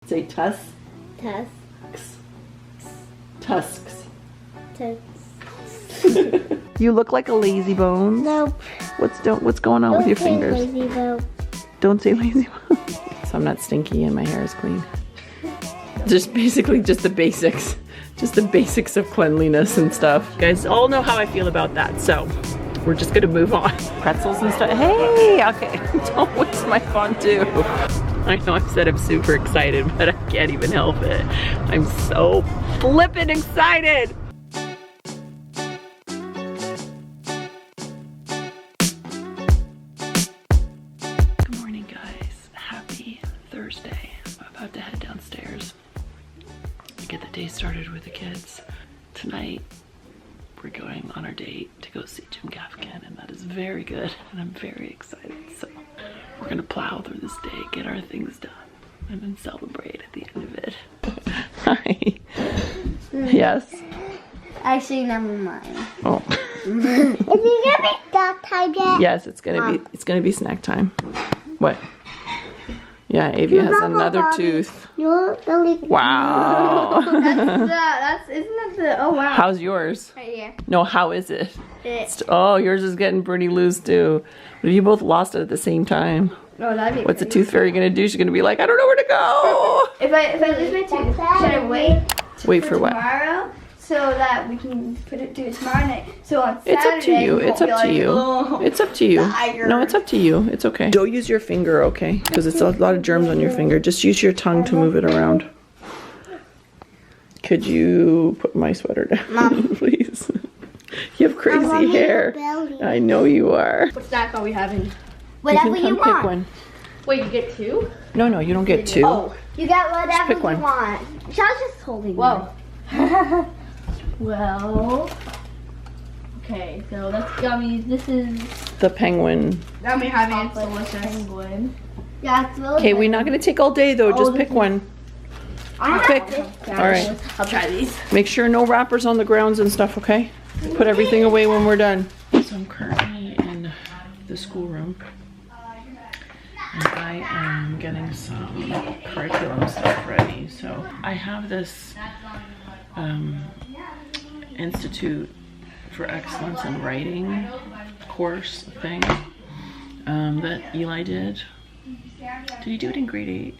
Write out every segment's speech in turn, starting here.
Say tuss. Tusks. Tusks. Tusks. You look like a lazy bone. Nope. What's going on with your fingers? Lazy bone. Don't say lazy bone. So I'm not stinky and my hair is clean. Just basically just the basics. Just the basics of cleanliness and stuff. You guys all know how I feel about that, so we're just gonna move on. Pretzels and stuff. Hey, okay. Don't waste my fondue. I know I've said I'm super excited, but I can't even help it. I'm so flippin' excited. Good morning, guys. Happy Thursday. I'm about to head downstairs to get the day started with the kids. Tonight, we're going on our date to go see Jim Gaffigan, and that is very good, and I'm very excited. So we're gonna plow through this day, get our things done, and then celebrate at the end of it. Hi. Yes? Actually, never mind. Oh. Is it gonna be snack time yet? Yes, it's gonna be snack time. What? Yeah, Avia has another tooth. Wow. Isn't that the, oh wow. How's yours? Right here. No, how is it? Oh, yours is getting pretty loose too. But you both lost it at the same time. Oh, that'd be What's the tooth fairy gonna do? She's gonna be like, I don't know where to go. If I lose my tooth, should I wait for what? tomorrow so that we can do it tomorrow night? So on Saturday, It's up to you. we It's won't up be to like, you. "Oh, It's up to you. tiger." No, it's up to you. It's okay. Don't use your finger, okay? Because it's a lot of germs on your finger. Just use your tongue to move it around. Could you put my sweater down, please? You have crazy hair. I know you are. What snack are we having? Whatever you want. Pick one. Wait, you get two? No, you don't get two. Oh, you got whatever pick you one. want. Shall's just holding. Whoa. Well. Okay, so that's gummies. This is The penguin. gummy having it's delicious. Penguin. Yeah, it's really Okay, we're not gonna take all day though. Just pick one. I Pick. All right. I'll try these. Make sure no wrappers on the grounds and stuff, okay? Put everything away when we're done. So I'm currently in the schoolroom. And I am getting some curriculum stuff ready. So I have this Institute for Excellence in Writing course thing that Eli did. Did he do it in grade 8?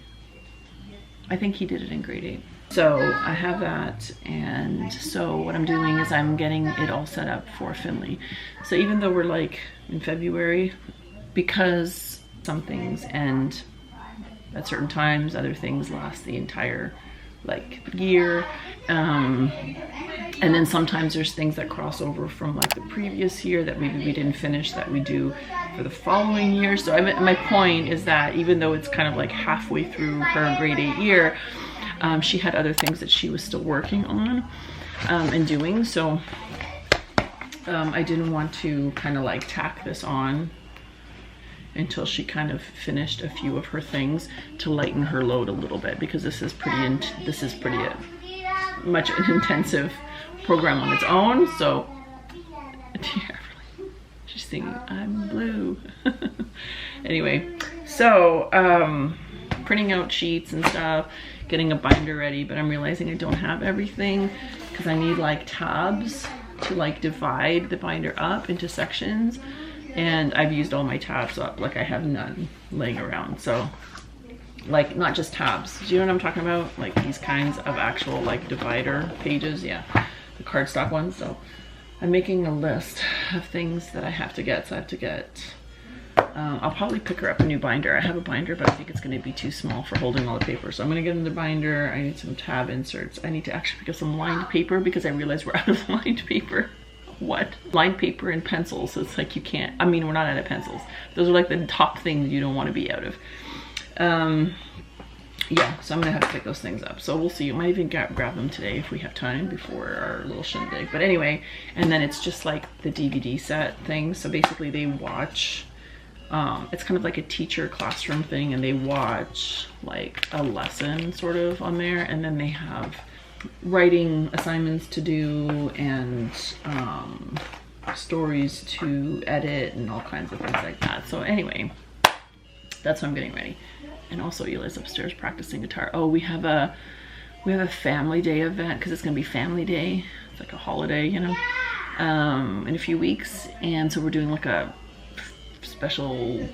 I think he did it in grade 8. So I have that, and so what I'm doing is I'm getting it all set up for Finley. So even though we're like in February, because some things end at certain times, other things last the entire like year, and then sometimes there's things that cross over from like the previous year that maybe we didn't finish that we do for the following year. So my point is that even though it's kind of like halfway through her grade 8 year, she had other things that she was still working on and doing. So I didn't want to kind of like tack this on until she kind of finished a few of her things to lighten her load a little bit, because this is pretty much an intensive program on its own. So she's singing I'm blue. Anyway, so printing out sheets and stuff, getting a binder ready, but I'm realizing I don't have everything because I need like tabs to like divide the binder up into sections. And I've used all my tabs up, like I have none laying around. So like not just tabs, do you know what I'm talking about? Like these kinds of actual like divider pages, yeah, the cardstock ones. So I'm making a list of things that I have to get. So I have to get, I'll probably pick her up a new binder. I have a binder, but I think it's gonna be too small for holding all the paper. So I'm gonna get another binder. I need some tab inserts. I need to actually pick up some lined paper because I realized we're out of lined paper. What? Lined paper and pencils. It's like you can't, I mean, we're not out of pencils. Those are like the top things you don't want to be out of. Yeah, so I'm gonna have to pick those things up. So we'll see. I might even grab them today if we have time before our little shindig. But anyway, and then it's just like the DVD set thing. So basically they watch, it's kind of like a teacher classroom thing, and they watch like a lesson sort of on there, and then they have writing assignments to do and stories to edit and all kinds of things like that. So anyway, that's what I'm getting ready. And also Eli's upstairs practicing guitar. Oh, we have a family day event because it's gonna be family day. It's like a holiday, you know, in a few weeks. And so we're doing like a special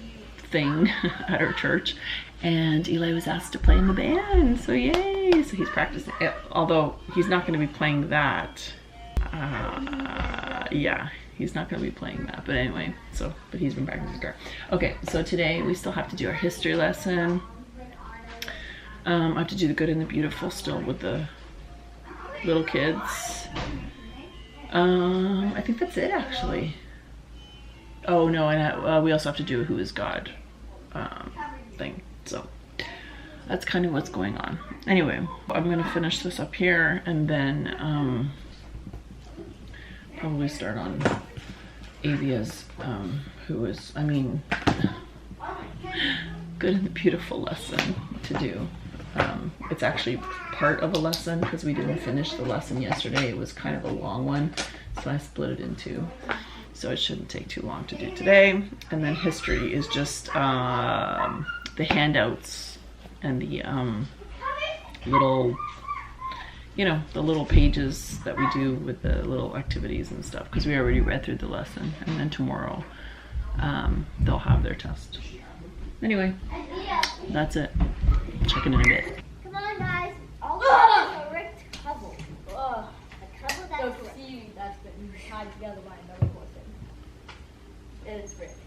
thing at our church. And Eli was asked to play in the band, so yay! So he's practicing, although he's not gonna be playing that. Yeah, he's not gonna be playing that, but anyway, but he's been practicing guitar. Okay, so today we still have to do our history lesson. I have to do the good and the beautiful still with the little kids. I think that's it actually. Oh no, and we also have to do a Who is God thing. So that's kind of what's going on. Anyway, I'm gonna finish this up here and then probably start on Avia's good and the beautiful lesson to do. It's actually part of a lesson because we didn't finish the lesson yesterday. It was kind of a long one, so I split it in two. So it shouldn't take too long to do today. And then history is just the handouts and the little, the little pages that we do with the little activities and stuff, because we already read through the lesson. And then tomorrow they'll have their test. Anyway, that's it. Check in a bit. Come on, guys. All the correct couple. A couple that's correct. See, that's been tied together by another person. It is ripped.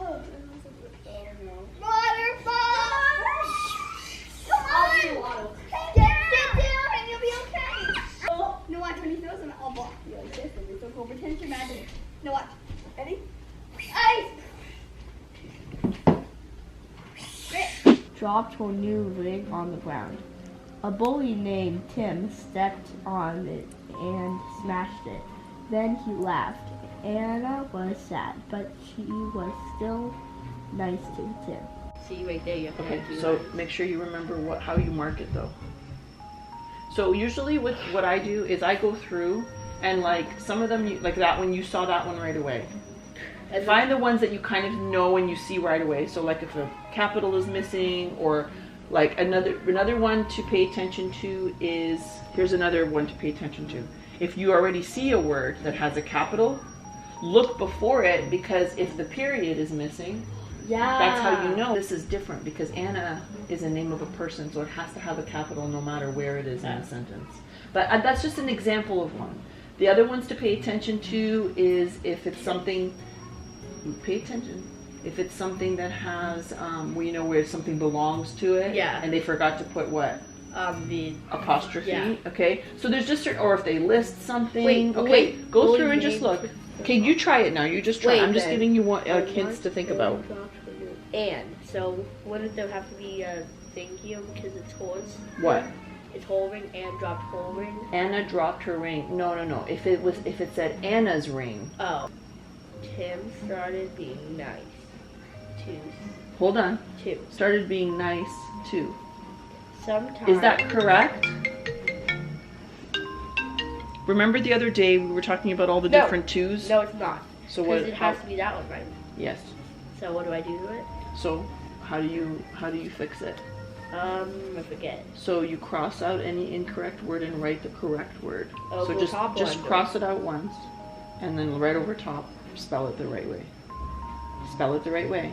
Oh no. Waterfall! Come on! Sit down and you'll be okay. Oh, no, watch when he throws them, I'll block you like this and it's over. Pretend you're magic. No, watch. Ready? Ice! Dropped her new ring on the ground. A bully named Tim stepped on it and smashed it. Then he laughed. Anna was sad, but she was still nice to Tim. See right there, you have to Okay, so make sure you remember how you mark it though. So usually with what I do is I go through and like some of them, like that one, you saw that one right away. And find the ones that you kind of know and you see right away. So like if a capital is missing, or like another one to pay attention to is, here's another one to pay attention to. If you already see a word that has a capital, look before it, because if the period is missing, that's how you know this is different, because Anna is a name of a person, so it has to have a capital no matter where it is in a sentence. But that's just an example of one. The other ones to pay attention to is if it's something, pay attention. If it's something that has, where something belongs to it, and they forgot to put what? The apostrophe. Okay, so there's just, or if they list something. Go through and just look. Okay, you try it now. You just try. I'm just giving you hints to think about. And so wouldn't there have to be a thank you because it's horse? What? It's whole ring and dropped whole ring. Anna dropped her ring. No. If it said Anna's ring. Oh. Tim started being nice to. Hold on. To. Started being nice to. Sometimes. Is that correct? Remember the other day we were talking about all the different twos? No, it's not. So what? It has to be that one, right? Yes. So what do I do to it? So how do you fix it? I forget. So you cross out any incorrect word and write the correct word. Oh, so just cross it out once, and then right over top, spell it the right way. Spell it the right way.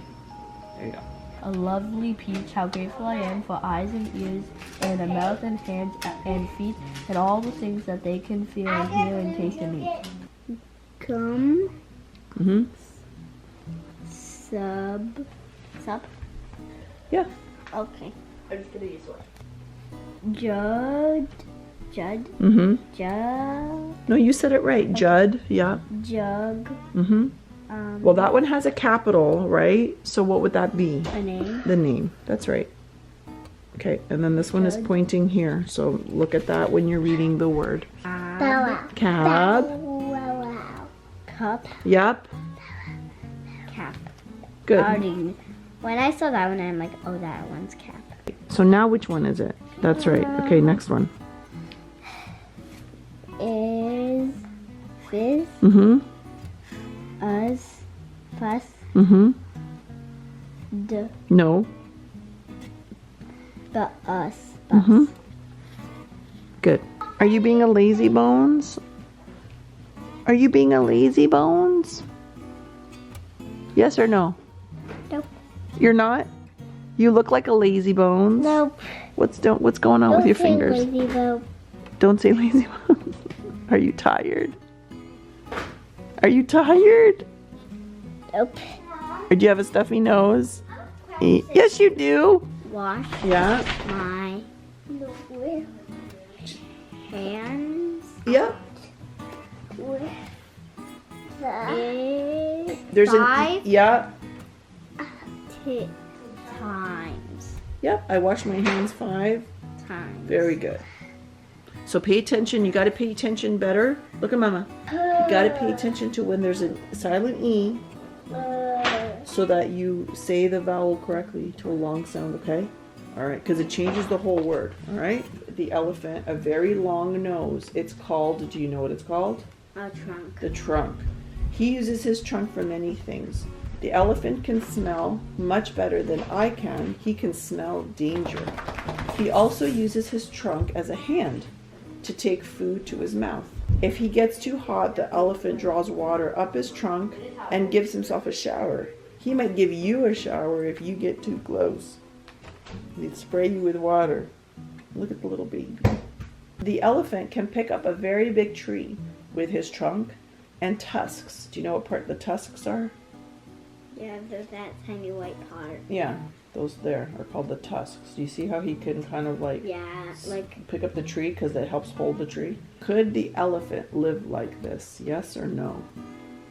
There you go. A lovely peach, how grateful I am for eyes and ears, and a mouth and hands and feet, and all the things that they can feel and hear and taste and eat. Come. Mm-hmm. Sub. Yeah. Okay. I'm just gonna use one. Judd. Mm-hmm. Jug. No, you said it right. Judd. Yeah. Jug. Mm-hmm. Well, that one has a capital, right? So what would that be? A name. The name. That's right. Okay, and then this one is pointing here. So look at that when you're reading the word. Cab. Cup. Yep. Cap. Good. When I saw that one, I'm like, oh, that one's cap. So now which one is it? That's right. Okay, next one. Is fizz. Mm-hmm. Us. Fuss. Mm-hmm. No. The us. Mm-hmm. Good. Are you being a lazy bones? Are you being a lazy bones? Yes or no? Nope. You're not? You look like a lazy bones. Nope. What's going on with your fingers? Lazy bones. Don't say lazy bones. Are you tired? Are you tired? Nope. Or do you have a stuffy nose? Yes, you do. Wash Yeah. my hands Yep. with There's five yeah. times. Yep. I wash my hands 5 Times. Very good. So pay attention. You got to pay attention better. Look at Mama. You got to pay attention to when there's a silent E, so that you say the vowel correctly to a long sound. Okay. All right. Because it changes the whole word. All right. The elephant, a very long nose. It's called. Do you know what it's called? A trunk. The trunk. He uses his trunk for many things. The elephant can smell much better than I can. He can smell danger. He also uses his trunk as a hand to take food to his mouth. If he gets too hot, the elephant draws water up his trunk and gives himself a shower. He might give you a shower if you get too close. He'd spray you with water. Look at the little baby. The elephant can pick up a very big tree with his trunk and tusks. Do you know what part the tusks are? Yeah, there's that tiny white part. Yeah, those there are called the tusks. Do you see how he can kind of like, pick up the tree because it helps hold the tree? Could the elephant live like this? Yes or no?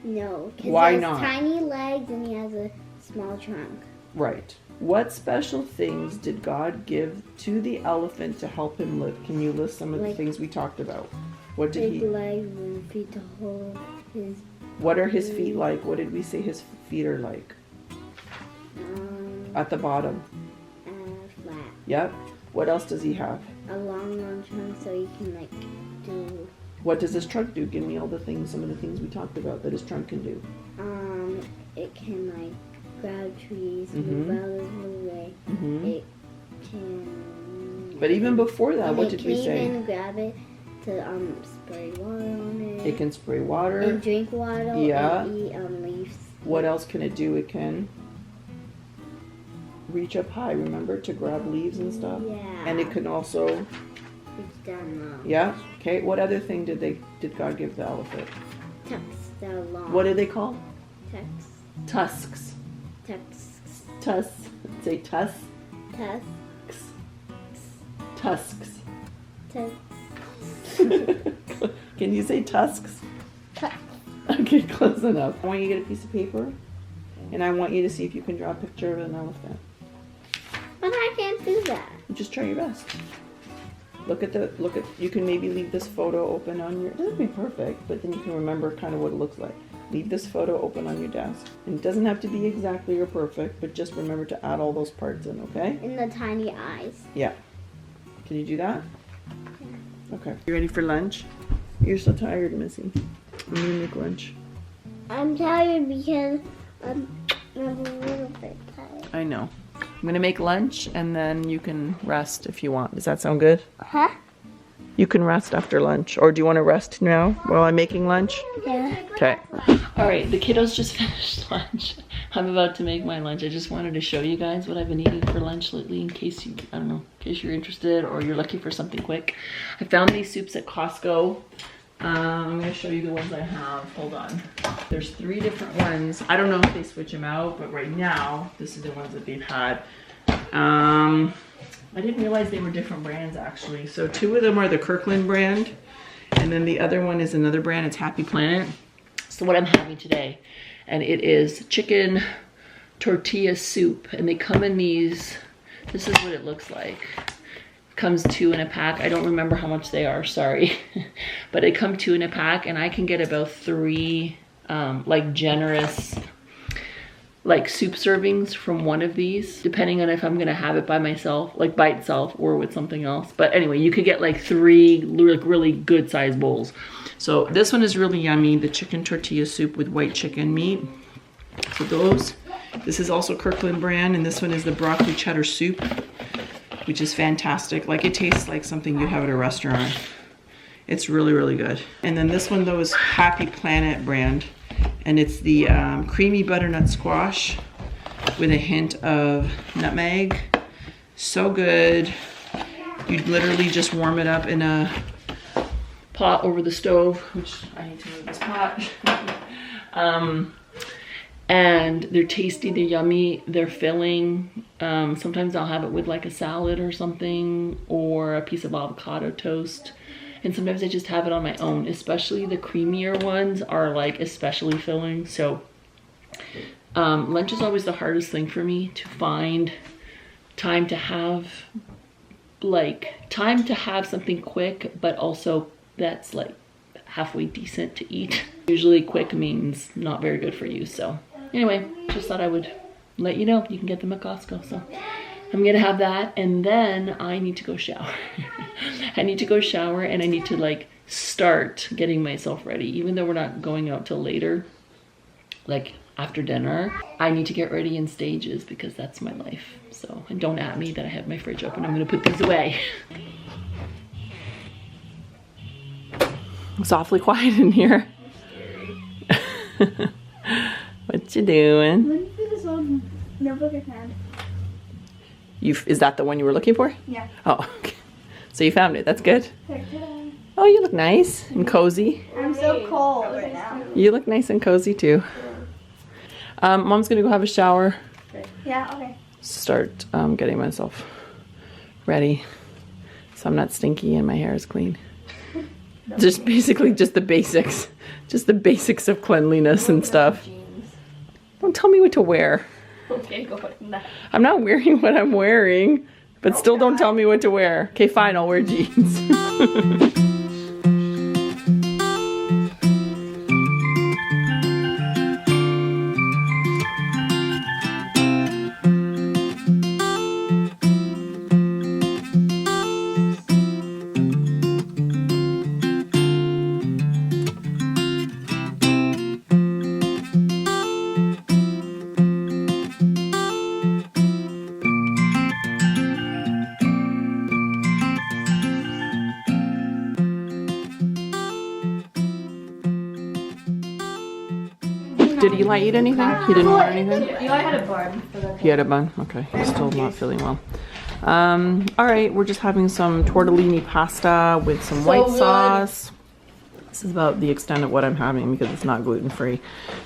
No. Why he has not? Tiny legs and he has a small trunk. Right. What special things did God give to the elephant to help him live? Can you list some of the things we talked about? What did big legs and feet to hold his. What are his feet like? What did we say his feet are like? At the bottom. Flat. Yep. What else does he have? A long trunk so he can do. What does his trunk do? Give me all the things, some of the things we talked about that his trunk can do. It can grab trees, Mhm. move out of the way. Mhm. It can. But even before that, what did we It say? can even grab it to spray water on it. It can spray water. And drink water. Yeah. And eat leaves. What else can it do? It can reach up high, remember, to grab leaves and stuff? Yeah. And it can also, Reach down low. yeah, okay. What other thing did God give the elephant? Tusks that are long. What are they called? Tusks. Tusks. Tusks. Tusks. Say tusks. Tusks. Tusks. Tusks. Can you say tusks? Tusks. Okay, close enough. I want you to get a piece of paper, and I want you to see if you can draw a picture of an elephant. But I can't do that. Just try your best. You can maybe leave this photo open on your, it doesn't be perfect, but then you can remember kind of what it looks like. Leave this photo open on your desk. And it doesn't have to be exactly or perfect, but just remember to add all those parts in, okay? And the tiny eyes. Yeah. Can you do that? Okay. You ready for lunch? You're so tired, Missy. I'm gonna make lunch. I'm tired because I'm a little bit tired. I know. I'm gonna make lunch and then you can rest if you want. Does that sound good? Huh? You can rest after lunch. Or do you want to rest now while I'm making lunch? Yeah. Okay. All right, the kiddos just finished lunch. I'm about to make my lunch. I just wanted to show you guys what I've been eating for lunch lately in case you're interested or you're looking for something quick. I found these soups at Costco. I'm gonna show you the ones I have. Hold on. There's 3 different ones. I don't know if they switch them out, but right now, this is the ones that they've had. I didn't realize they were different brands actually. So 2 of them are the Kirkland brand, and then the other one is another brand. It's Happy Planet. So what I'm having today, and it is chicken tortilla soup, and they come in these. This is what it looks like. Comes 2 in a pack. I don't remember how much they are, sorry. But they come 2 in a pack, and I can get about 3 generous soup servings from one of these, depending on if I'm gonna have it by myself, by itself, or with something else. But anyway, you could get 3 really good sized bowls. So this one is really yummy, the chicken tortilla soup with white chicken meat. So those, This is also Kirkland brand, and this one is the broccoli cheddar soup, which is fantastic. Like, it tastes like something you'd have at a restaurant. It's really, really good. And then this one though is Happy Planet brand, and it's the creamy butternut squash with a hint of nutmeg. So good. You'd literally just warm it up in a pot over the stove, which I need to move this pot. And they're tasty, they're yummy, they're filling. Sometimes I'll have it with like a salad or something, or a piece of avocado toast. And sometimes I just have it on my own, especially the creamier ones are like especially filling. So lunch is always the hardest thing for me, to find time to have something quick, but also that's like halfway decent to eat. Usually quick means not very good for you. So anyway, just thought I would let you know. You can get them at Costco. So I'm gonna have that, and then I need to go shower. I need to go shower, and I need to like start getting myself ready. Even though we're not going out till later, like after dinner, I need to get ready in stages because that's my life. So, and don't at me that I have my fridge open. I'm gonna put these away. It's awfully quiet in here. What you doing? Looking for this old notebook I found. Is that the one you were looking for? Yeah. Oh, okay. So you found it. That's good. Oh, you look nice and cozy. I'm so cold right now. You look nice and cozy too. Mom's gonna go have a shower. Yeah, okay. Start getting myself ready so I'm not stinky and my hair is clean. Just basically just the basics. Just the basics of cleanliness and stuff. Don't tell me what to wear. Okay, go ahead. I'm not wearing what I'm wearing, but still don't tell me what to wear. Okay, fine, I'll wear jeans. Did Eli eat anything? He didn't want anything? Eli had a bun. He had a bun? Okay. He's still not feeling well. Alright, we're just having some tortellini pasta with some white sauce. This is about the extent of what I'm having because it's not gluten-free.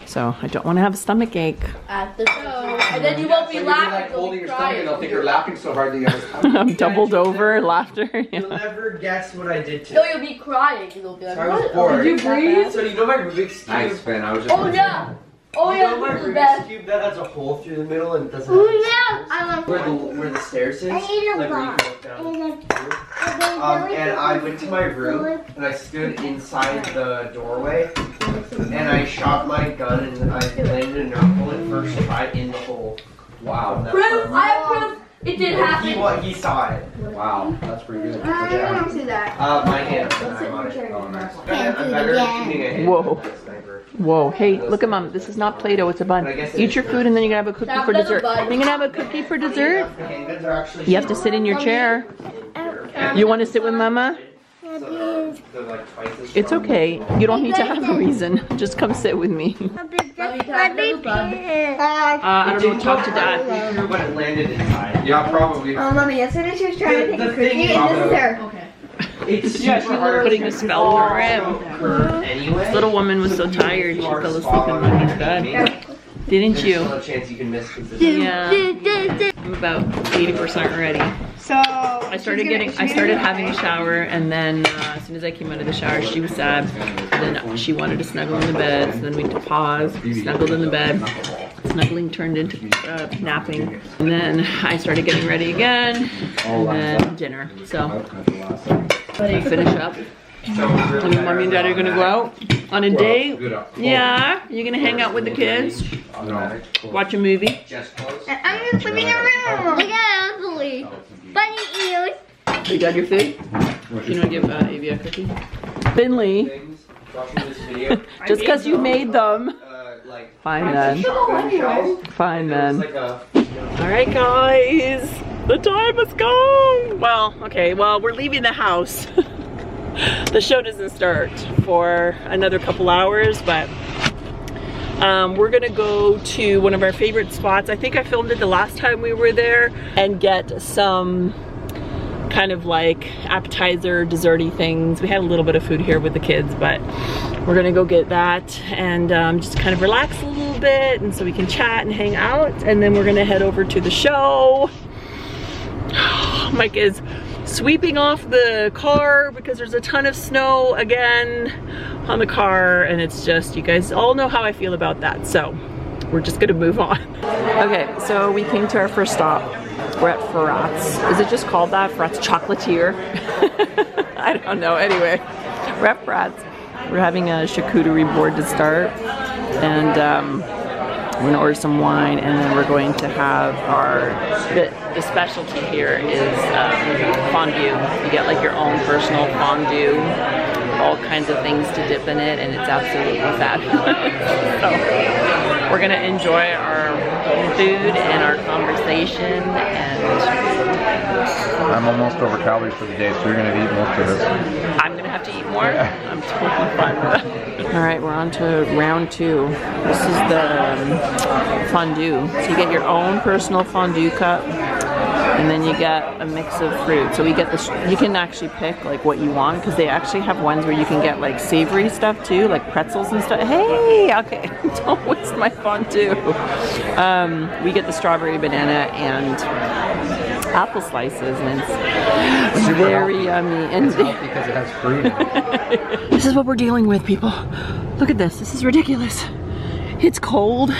So I don't want to have a stomach ache. At the show. And then you won't be laughing. Like holding your stomach and they'll think you're laughing so hard that you have I'm doubled over laughter. You'll never guess what I did to No, you'll be crying. You'll be like, I was what? bored. Did you breathe? So you know my Rubik's Cube? Nice, Ben. I was just. Oh, yeah. Oh, You yeah. know my This is the Rubik's best. Cube that has a hole through the middle and doesn't Oh, have yeah. I love where the stairs is? I need a Like where you box. go down. And I went to my room and I stood inside the doorway and I shot my gun and I landed a nerf bullet first try in the hole. Wow. Proof. I have proof. It did happen. He saw it. Wow. That's pretty good. I don't see that. My hand. I'm on it. Oh, nice. I'm better at shooting a hit Whoa. than a sniper. Whoa, hey, look at Mom. This is not Play-Doh, it's a bun. Eat your food and then you're gonna have a cookie for dessert. You're gonna have a cookie for dessert? Handguns are actually You have to sit in your chair. You want to sit with Mama? they're like twice as It's strong. okay. You don't need to have a reason. Just come sit with me. I don't know, talk to Dad. But it landed inside. Yeah, probably. Oh, Mommy, yesterday she was trying to take The a cookie, thing and this is is- her. Okay. It's Yeah, super she's hard putting to a spell on her curve anyway. This little woman was so tired, she fell asleep in Mommy's bed. Didn't There's you? still a chance you can miss consistently. Yeah. I'm about 80% ready. So I started having a shower, and then as soon as I came out of the shower, she was sad. Then she wanted to snuggle in the bed, so then we had to pause, snuggled in the bed. Snuggling turned into napping. And then I started getting ready again, and then dinner. So, ready to finish up. And Mommy and Daddy are gonna go out on a date. Yeah, you're gonna hang out with the kids, watch a movie. Just close. And I'm just leaving a room. Look at ugly. Bunny ears. You got your food? You know, give Avi a cookie. Finley, Things, watching this video. just because you made them. like Fine then. shotgun shells. Fine It was then. like a All right, guys, the time has come. Well, okay, well, we're leaving the house. The show doesn't start for another couple hours, but we're gonna go to one of our favorite spots. I think I filmed it the last time we were there, and get some kind of like appetizer, desserty things. We had a little bit of food here with the kids, but we're gonna go get that and just kind of relax a little bit, and so we can chat and hang out, and then we're gonna head over to the show. Mike is sweeping off the car because there's a ton of snow again on the car, and it's just, you guys all know how I feel about that, so we're just gonna move on. Okay, so we came to our first stop. We're at Ferrat's. Is it just called that? Ferrat's Chocolatier? I don't know. Anyway, we're at Ferrat's. We're having a charcuterie board to start, and we're gonna order some wine, and then we're going to have the specialty here is fondue. You get like your own personal fondue, all kinds of things to dip in it, and it's absolutely fabulous. So we're gonna enjoy our food and our conversation, and I'm almost over calories for the day, so you're gonna eat most of this. I'm gonna have to eat more. I'm totally fine with that. All right, we're on to round two. This is the fondue. So you get your own personal fondue cup, and then you get a mix of fruit. So we get this, you can actually pick like what you want, because they actually have ones where you can get like savory stuff too, like pretzels and stuff. Hey, okay, don't waste my fondue. We get the strawberry, banana, and apple slices, and it's very yummy. And It's healthy because it has fruit in it. this is what we're dealing with, people. Look at this. This is ridiculous. It's cold.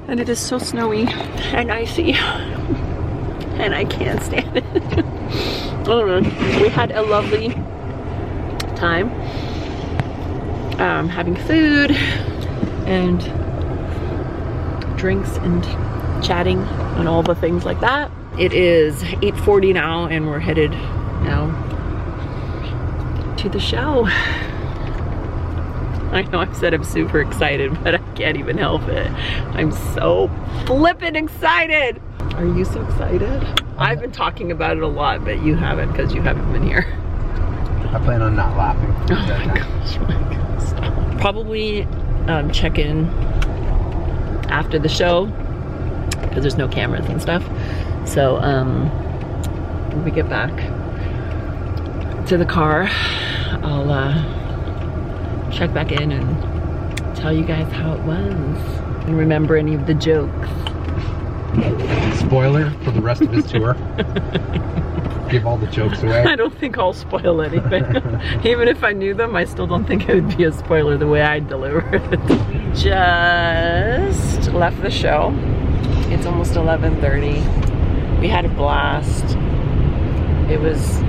And it is so snowy and icy, and I can't stand it. I don't know. We had a lovely time having food and drinks and chatting and all the things like that. It is 8:40 now, and we're headed now to the show. I know I've said I'm super excited, but I can't even help it. I'm so flippin' excited. Are you so excited? I've been talking about it a lot, but you haven't, because you haven't been here. I plan on not laughing. Oh my gosh, Mike, stop. Probably check in after the show, because there's no cameras and stuff. So when we get back to the car, I'll check back in and tell you guys how it was and remember any of the jokes. Spoiler for the rest of his tour. Give all the jokes away. I don't think I'll spoil anything. Even if I knew them, I still don't think it would be a spoiler the way I'd deliver it. Just left the show. It's almost 11:30. We had a blast. It was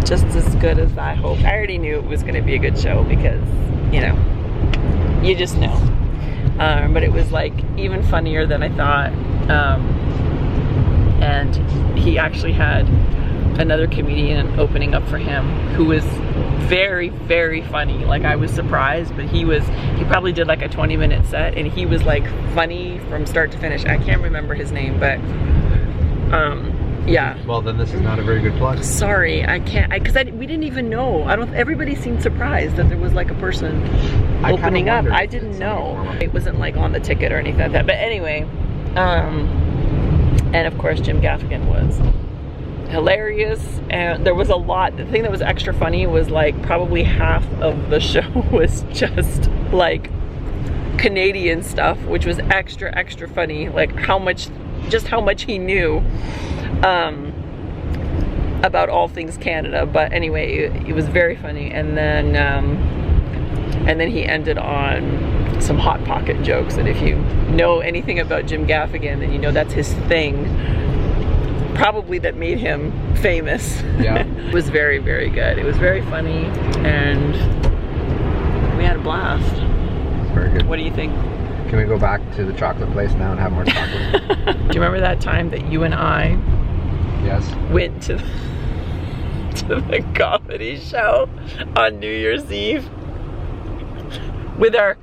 just as good as I hoped. I already knew it was going to be a good show because, you know, you just know. But it was like even funnier than I thought. And he actually had another comedian opening up for him who was very, very funny. Like, I was surprised, but he probably did like a 20-minute set, and he was like funny from start to finish. I can't remember his name, but yeah. Well, then this is not a very good plug. Sorry, I can't, because we didn't even know. Everybody seemed surprised that there was like a person opening up. I didn't know. It wasn't like on the ticket or anything like that. But anyway, and of course Jim Gaffigan was hilarious, and there was a lot. The thing that was extra funny was like probably half of the show was just like Canadian stuff, which was extra funny. Like how much he knew about all things Canada. But anyway, it was very funny. And then he ended on some Hot Pocket jokes, and if you know anything about Jim Gaffigan, then you know that's his thing, probably, that made him famous. Yeah. It was very, very good. It was very funny, and we had a blast. Very good. What do you think? Can we go back to the chocolate place now and have more chocolate? Do you remember that time that you and I Yes. went to the comedy show on New Year's Eve with our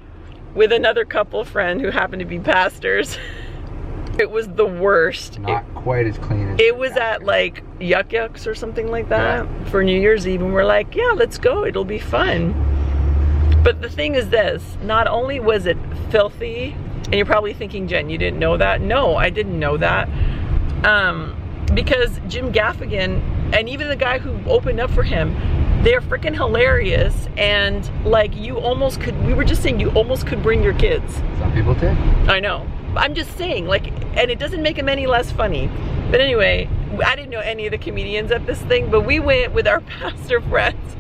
with another couple friend who happened to be pastors. It was the worst. Not quite as clean as it was at like Yuck Yucks or something like that for New Year's Eve, and we're like, yeah, let's go, it'll be fun. But the thing is this, not only was it filthy, and you're probably thinking, Jen, you didn't know that. No, I didn't know that. Because Jim Gaffigan, and even the guy who opened up for him, they're freaking hilarious, and like you almost could, we were just saying, you almost could bring your kids. some people did. I know. I'm just saying, like, and it doesn't make them any less funny. But anyway, I didn't know any of the comedians at this thing, but we went with our pastor friends.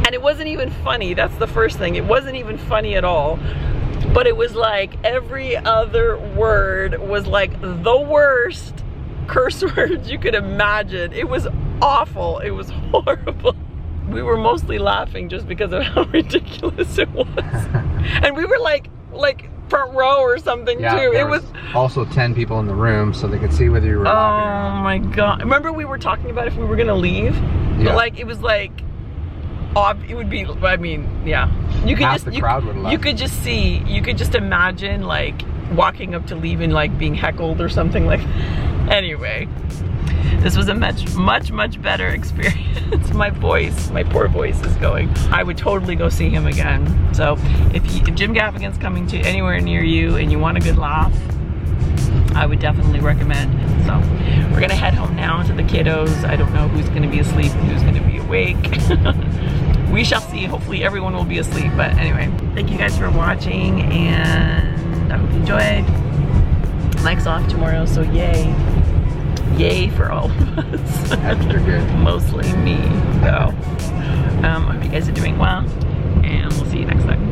And it wasn't even funny. That's the first thing. It wasn't even funny at all. But it was like every other word was like the worst curse words you could imagine. It was awful. It was horrible. We were mostly laughing just because of how ridiculous it was. And we were like front row or something too. It was also 10 people in the room, so they could see whether you were laughing or not. Oh my god. Remember we were talking about if we were gonna leave? Yeah. But like it was like it would be, I mean, yeah. You could Half the crowd would have left. you could just see, you could just imagine like walking up to leave and like being heckled or something like that. Anyway, this was a much better experience. My voice, my poor voice is going. I would totally go see him again. So if Jim Gaffigan's coming to anywhere near you and you want a good laugh, I would definitely recommend. So we're gonna head home now to the kiddos. I don't know who's gonna be asleep and who's gonna be awake. We shall see. Hopefully everyone will be asleep. But anyway, thank you guys for watching, and I hope you enjoyed. Mike's off tomorrow, so yay. Yay for all of us. Extra good. Mostly me. So I hope you guys are doing well, and we'll see you next time.